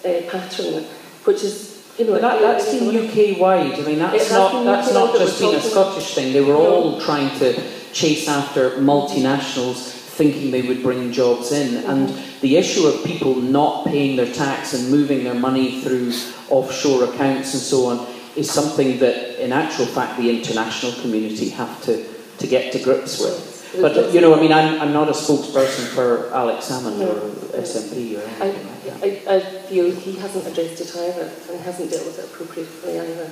pattern, which is but that's been UK-wide. I mean, that's not just been a Scottish thing. They were all trying to chase after multinationals, thinking they would bring jobs in. And the issue of people not paying their tax and moving their money through offshore accounts and so on is something that, in actual fact, the international community have to get to grips with. But, I'm not a spokesperson for Alex Salmon or SNP or anything like that. I feel he hasn't addressed it either, and hasn't dealt with it appropriately either.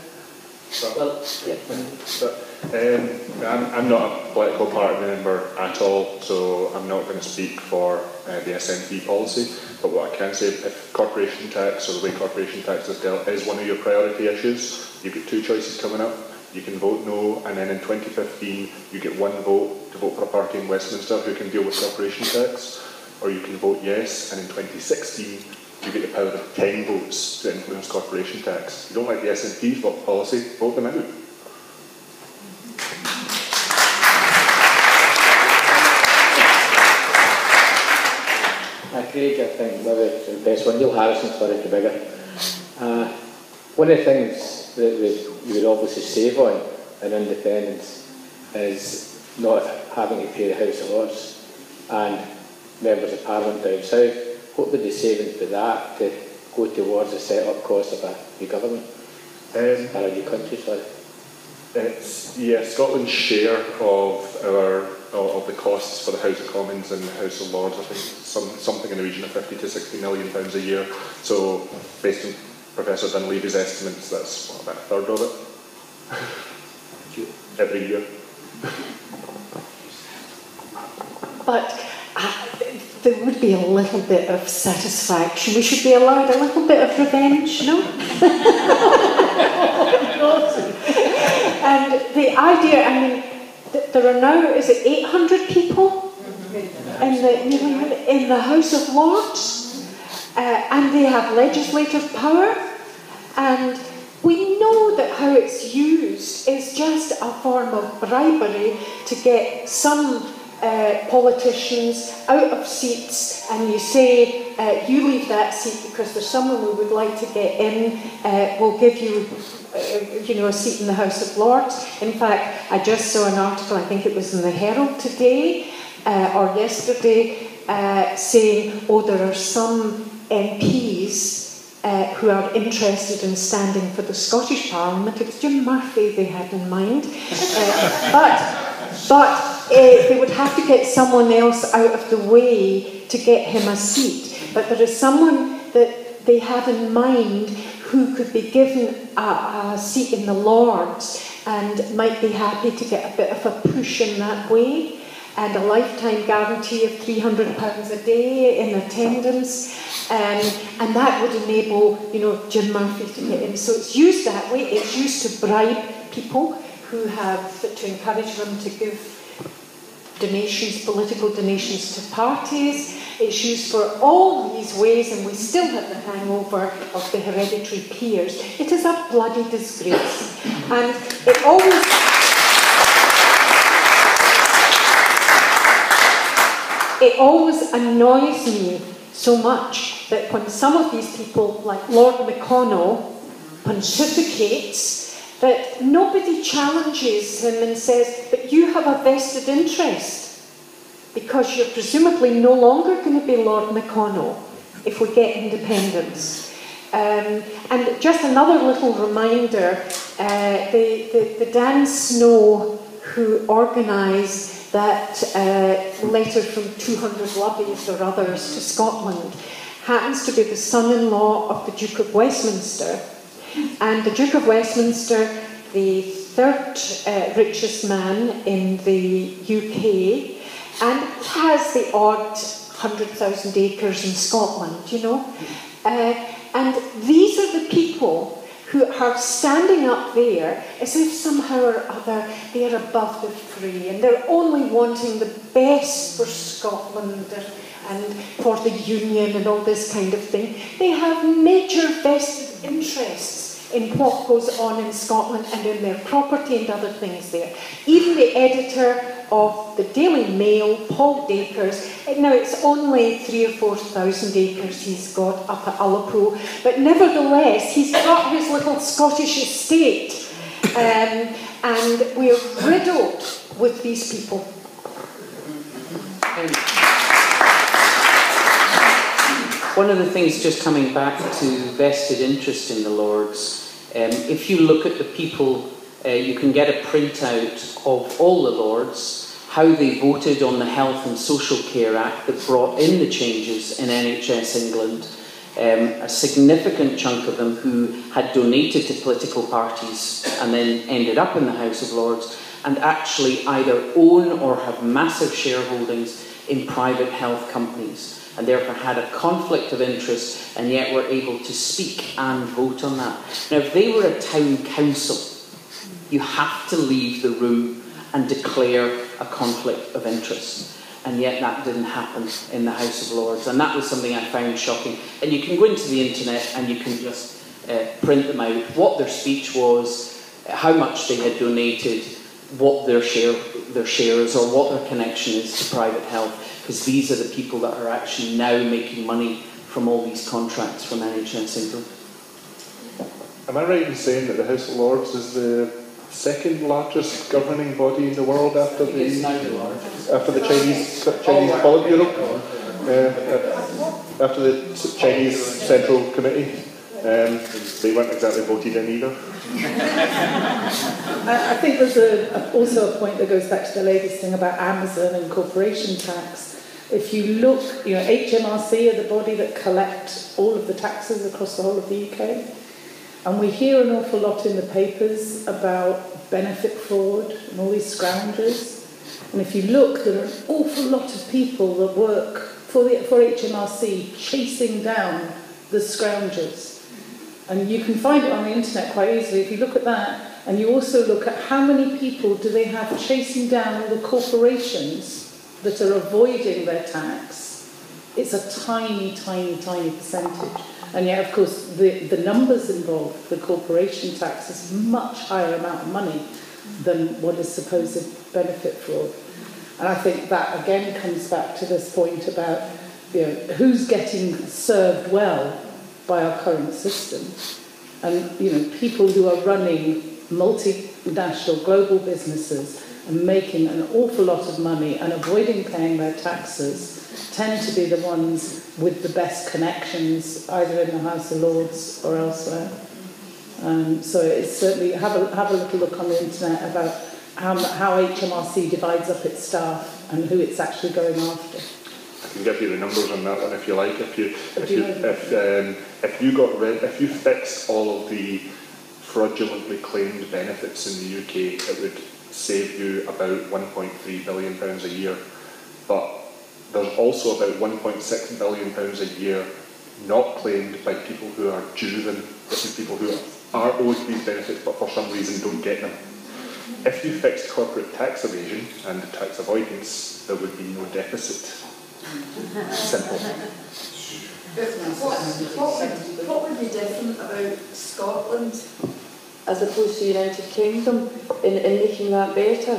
I'm not a political party member at all, so I'm not going to speak for the SNP policy. But what I can say, if corporation tax or the way corporation tax is dealt is one of your priority issues, you've got two choices coming up. You can vote no, and then in 2015 you get one vote to vote for a party in Westminster who can deal with corporation tax, or you can vote yes, and in 2016 you get the power of 10 votes to influence corporation tax. If you don't like the SNP's policy, vote them out. Craig, I think maybe the best one. Neil Harrison's sorry to bigger. One of the things that you would obviously save on in independence is not having to pay the House of Lords and members of Parliament down south. What would the savings be that to go towards the set-up cost of a new government? Or a new country, sorry? Scotland's share of the costs for the House of Commons and the House of Lords, I think something in the region of £50 to £60 million a year. So, based on Professor Dunleavy's estimates, that's about a third of it every year. But there would be a little bit of satisfaction. We should be allowed a little bit of revenge, no? And the idea, I mean, there are now, is it 800 people in the House of Lords? And they have legislative power. And we know that how it's used is just a form of bribery to get some politicians out of seats, and you say, you leave that seat because there's someone we would like to get in, we'll give you a seat in the House of Lords. In fact, I just saw an article, I think it was in the Herald today, or yesterday, saying, there are some MPs who are interested in standing for the Scottish Parliament. It was Jim Murphy they had in mind. But they would have to get someone else out of the way to get him a seat. But there is someone that they have in mind who could be given a seat in the Lords and might be happy to get a bit of a push in that way, and a lifetime guarantee of £300 a day in attendance, and that would enable, Jim Murphy to get in. So it's used that way. It's used to bribe people who have, to encourage them to give donations, political donations to parties. It's used for all these ways, and we still have the hangover of the hereditary peers. It is a bloody disgrace. And it always annoys me so much that when some of these people, like Lord McConnell, pontificates, that nobody challenges him and says, but you have a vested interest, because you're presumably no longer going to be Lord McConnell if we get independence. And just another little reminder, the Dan Snow who organised that letter from 200 lobbyists or others to Scotland happens to be the son-in-law of the Duke of Westminster. And the Duke of Westminster, the third richest man in the UK, and has the odd 100,000 acres in Scotland, and these are the people who are standing up there as if somehow or other they're above the fray and they're only wanting the best for Scotland and for the Union and all this kind of thing. They have major vested interests in what goes on in Scotland and in their property and other things there. Even the editor of the Daily Mail, Paul Dacres, now it's only 3,000 or 4,000 acres he's got up at Ullapool, but nevertheless he's got his little Scottish estate, and we're riddled with these people. One of the things, just coming back to vested interest in the Lords, if you look at the people, you can get a printout of all the Lords, how they voted on the Health and Social Care Act that brought in the changes in NHS England. A significant chunk of them who had donated to political parties and then ended up in the House of Lords and actually either own or have massive shareholdings in private health companies, and therefore had a conflict of interest, and yet were able to speak and vote on that. Now, if they were a town council, you have to leave the room and declare a conflict of interest. And yet that didn't happen in the House of Lords. And that was something I found shocking. And you can go into the internet and you can just print them out, what their speech was, how much they had donated, what their shares or what their connection is to private health. Because these are the people that are actually now making money from all these contracts from NHS England. Am I right in saying that the House of Lords is the second largest governing body in the world after the Chinese Politburo, after the Chinese Central Committee? They weren't exactly voted in either. I think there's also a point that goes back to the latest thing about Amazon and corporation tax. If you look, HMRC are the body that collect all of the taxes across the whole of the UK. And we hear an awful lot in the papers about benefit fraud and all these scroungers. And if you look, there are an awful lot of people that work for HMRC chasing down the scroungers. And you can find it on the internet quite easily. If you look at that, and you also look at how many people do they have chasing down all the corporations that are avoiding their tax, it's a tiny, tiny, tiny percentage. And yet, of course, the numbers involved, the corporation tax, is a much higher amount of money than what is supposed benefit fraud. And I think that, again, comes back to this point about, who's getting served well by our current system. And, people who are running multinational global businesses and making an awful lot of money and avoiding paying their taxes tend to be the ones with the best connections, either in the House of Lords or elsewhere. So it's certainly, have a little look on the internet about how HMRC divides up its staff and who it's actually going after. I can give you the numbers on that one if you like. If you fixed all of the fraudulently claimed benefits in the UK, it would save you about £1.3 billion a year. But there's also about £1.6 billion a year not claimed by people who are due them. This is people who are owed these benefits but for some reason don't get them. If you fixed corporate tax evasion and tax avoidance, there would be no deficit. Simple. What would be different about Scotland as opposed to the United Kingdom in making that better?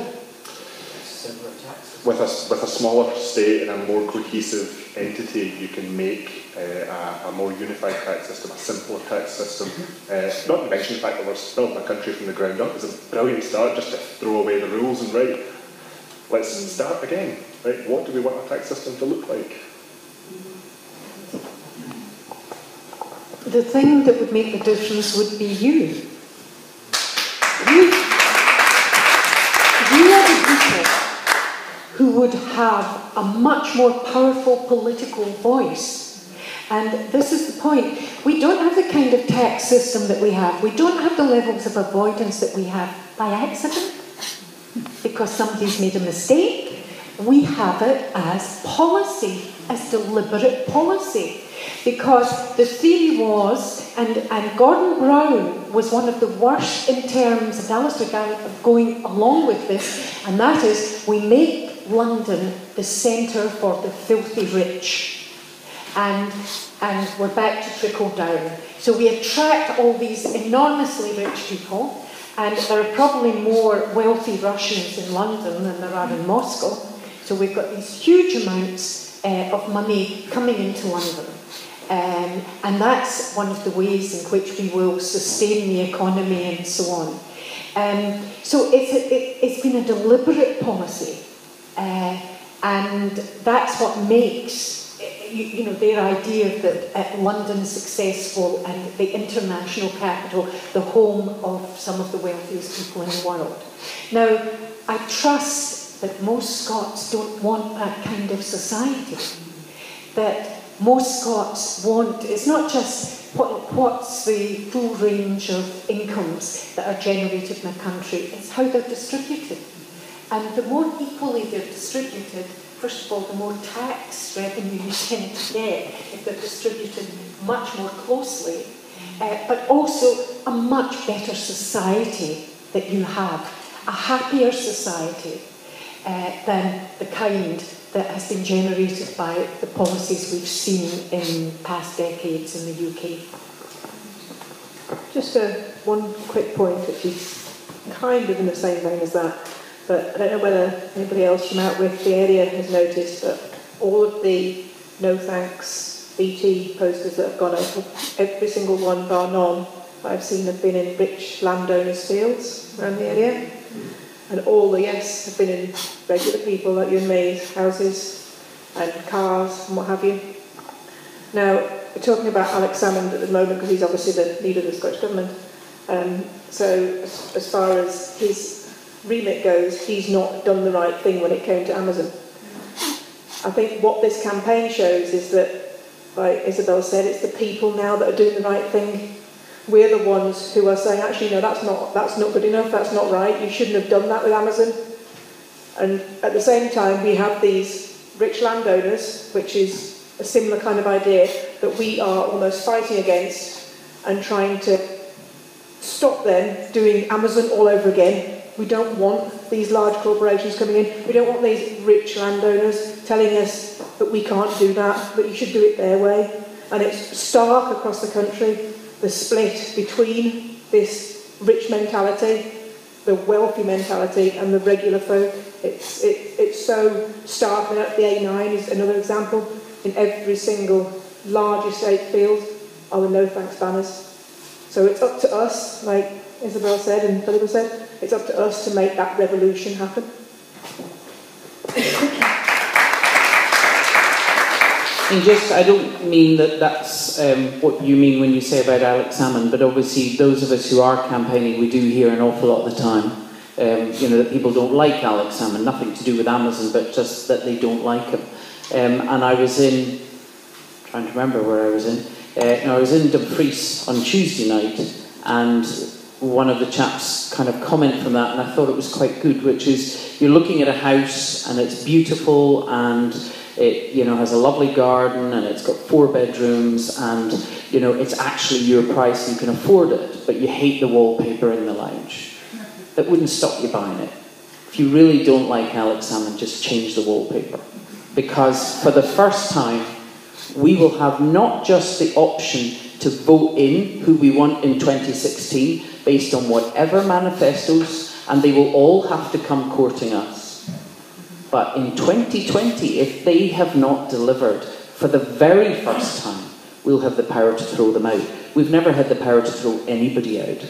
With a smaller state and a more cohesive entity, you can make a more unified tax system, a simpler tax system. Not to mention the fact that we're building a country from the ground up is a brilliant start, just to throw away the rules and let's start again. Right? What do we want our tax system to look like? The thing that would make the difference would be you. You are the people who would have a much more powerful political voice. And this is the point. We don't have the kind of tax system that we have. We don't have the levels of avoidance that we have by accident, because somebody's made a mistake. We have it as policy, as deliberate policy. Because the theory was, and Gordon Brown was one of the worst in terms, and Alistair Garrett, of going along with this, and that is, we make London the centre for the filthy rich. And we're back to trickle down. So we attract all these enormously rich people, and there are probably more wealthy Russians in London than there are in Moscow. So we've got these huge amounts of money coming into London. And that's one of the ways in which we will sustain the economy and so on. So it's been a deliberate policy. And that's what makes their idea that London is successful and the international capital, the home of some of the wealthiest people in the world. Now, I trust that most Scots don't want that kind of society. That most Scots want, it's not just what's the full range of incomes that are generated in a country, it's how they're distributed. And the more equally they're distributed, first of all, the more tax revenue you tend to get if they're distributed much more closely, but also a much better society that you have, a happier society than the kind that has been generated by the policies we've seen in past decades in the UK. Just one quick point, which is kind of in the same vein as that, but I don't know whether anybody else from out with the area has noticed that all of the no thanks BT posters that have gone up, every single one bar none that I've seen have been in rich landowners' fields around the area. And all the yes have been in regular people like you and me's houses and cars and what have you. Now, we're talking about Alex Salmond at the moment because he's obviously the leader of the Scottish Government. So as far as his remit goes, he's not done the right thing when it came to Amazon. I think what this campaign shows is that, like Isobel said, it's the people now that are doing the right thing. We're the ones who are saying, actually, no, that's not good enough, that's not right, you shouldn't have done that with Amazon. And at the same time, we have these rich landowners, which is a similar kind of idea that we are almost fighting against and trying to stop them doing Amazon all over again. We don't want these large corporations coming in. We don't want these rich landowners telling us that we can't do that, that you should do it their way. And it's stark across the country, the split between this rich mentality, the wealthy mentality, and the regular folk. It's so stark. And the A9 is another example. In every single large estate field are the no thanks banners. So it's up to us, like Isobel said and Philippa said, it's up to us to make that revolution happen. And just, I don't mean that that's what you mean when you say about Alex Salmond, but obviously those of us who are campaigning, we do hear an awful lot of the time, that people don't like Alex Salmond, nothing to do with Amazon, but just that they don't like him. And I was trying to remember where I was in. I was in Dumfries on Tuesday night, and one of the chaps kind of comment from that, and I thought it was quite good, which is you're looking at a house and it's beautiful and it has a lovely garden and it's got 4 bedrooms and it's actually your price, you can afford it, but you hate the wallpaper in the lounge. That wouldn't stop you buying it. If you really don't like Alex Salmond, just change the wallpaper, because for the first time we will have not just the option to vote in who we want in 2016 based on whatever manifestos, and they will all have to come courting us. But in 2020, if they have not delivered for the very first time, we'll have the power to throw them out. We've never had the power to throw anybody out.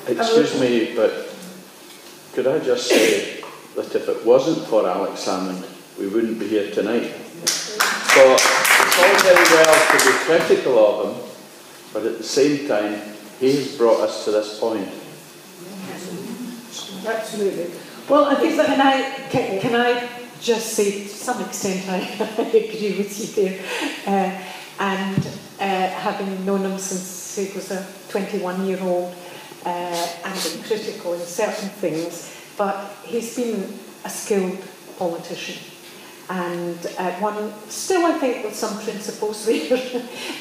Excuse me, but could I just say that if it wasn't for Alex Salmond, we wouldn't be here tonight. But it's all very well to be critical of him, but at the same time, he has brought us to this point. Absolutely. Well, I think that can I just say to some extent I agree with you there. Having known him since he was a 21-year-old and been critical in certain things, but he's been a skilled politician. And one still, I think, with some principles there.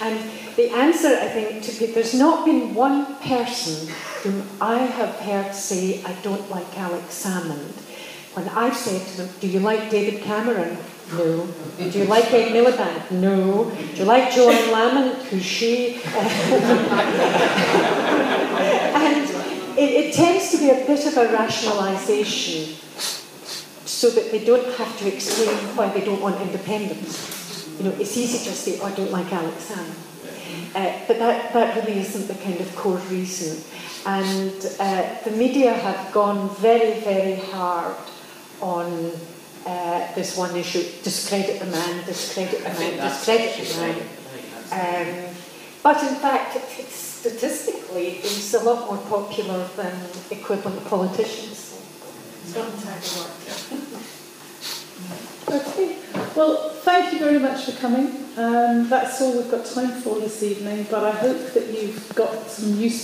And the answer, I think, there's not been one person whom I have heard say, I don't like Alex Salmond. When I've said to them, do you like David Cameron? No. Do you like Ed Miliband? No. Do you like Joanne Lamont? Who's she? And it tends to be a bit of a rationalisation, so that they don't have to explain why they don't want independence. It's easy to say, oh, I don't like Alex Salmond. But that really isn't the kind of core reason. And the media have gone very, very hard on this one issue, discredit the man, discredit the man, discredit the man. But in fact, statistically, it's a lot more popular than equivalent politicians. It's not entirely work. Okay. Well, thank you very much for coming. That's all we've got time for this evening, but I hope that you've got some useful